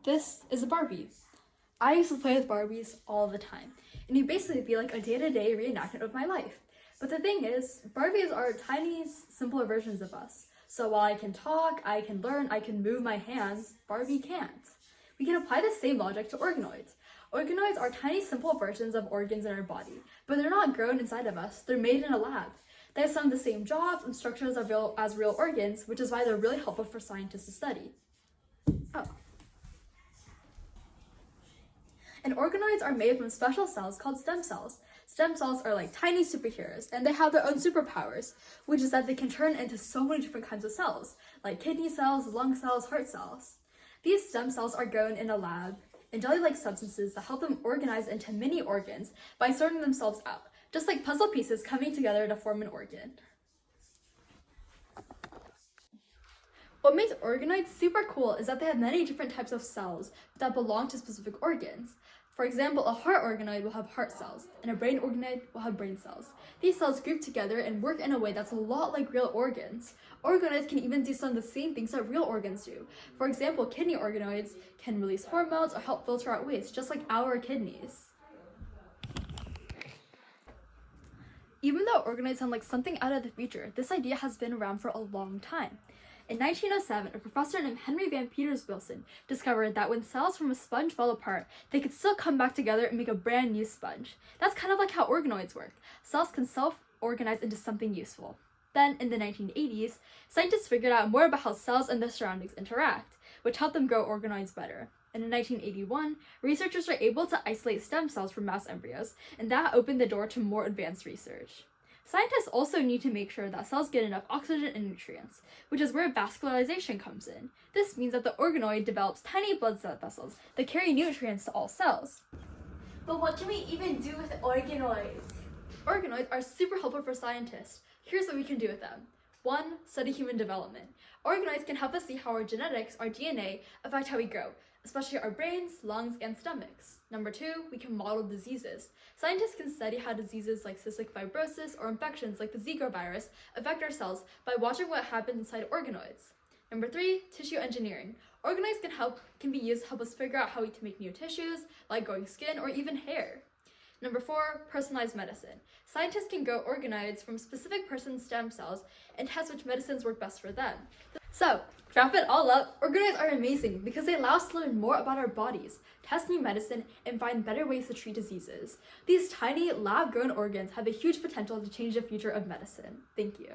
This is a Barbie. I used to play with Barbies all the time, and it'd basically be like a day-to-day reenactment of my life. But the thing is, Barbies are tiny, simpler versions of us. So while I can talk, I can learn, I can move my hands, Barbie can't. We can apply the same logic to organoids. Organoids are tiny, simple versions of organs in our body, but they're not grown inside of us, they're made in a lab. They have some of the same jobs and structures as real organs, which is why they're really helpful for scientists to study. And organoids are made from special cells called stem cells. Stem cells are like tiny superheroes, and they have their own superpowers, which is that they can turn into so many different kinds of cells, like kidney cells, lung cells, heart cells. These stem cells are grown in a lab in jelly-like substances that help them organize into mini organs by sorting themselves out, just like puzzle pieces coming together to form an organ. What makes organoids super cool is that they have many different types of cells that belong to specific organs. For example, a heart organoid will have heart cells, and a brain organoid will have brain cells. These cells group together and work in a way that's a lot like real organs. Organoids can even do some of the same things that real organs do. For example, kidney organoids can release hormones or help filter out waste, just like our kidneys. Even though organoids sound like something out of the future, this idea has been around for a long time. In 1907, a professor named Henry Van Peters Wilson discovered that when cells from a sponge fell apart, they could still come back together and make a brand new sponge. That's kind of like how organoids work. Cells can self-organize into something useful. Then, in the 1980s, scientists figured out more about how cells and their surroundings interact, which helped them grow organoids better. And in 1981, researchers were able to isolate stem cells from mouse embryos, and that opened the door to more advanced research. Scientists also need to make sure that cells get enough oxygen and nutrients, which is where vascularization comes in. This means that the organoid develops tiny blood cell vessels that carry nutrients to all cells. But what can we even do with organoids? Organoids are super helpful for scientists. Here's what we can do with them. 1. Study human development. Organoids can help us see how our genetics, our DNA, affect how we grow, especially our brains, lungs, and stomachs. 2, we can model diseases. Scientists can study how diseases like cystic fibrosis or infections like the Zika virus affect our cells by watching what happens inside organoids. 3, tissue engineering. Organoids can be used to help us figure out how to make new tissues, like growing skin or even hair. 4, personalized medicine. Scientists can grow organoids from specific person's stem cells and test which medicines work best for them. So, to wrap it all up, organoids are amazing because they allow us to learn more about our bodies, test new medicine, and find better ways to treat diseases. These tiny, lab-grown organs have a huge potential to change the future of medicine. Thank you.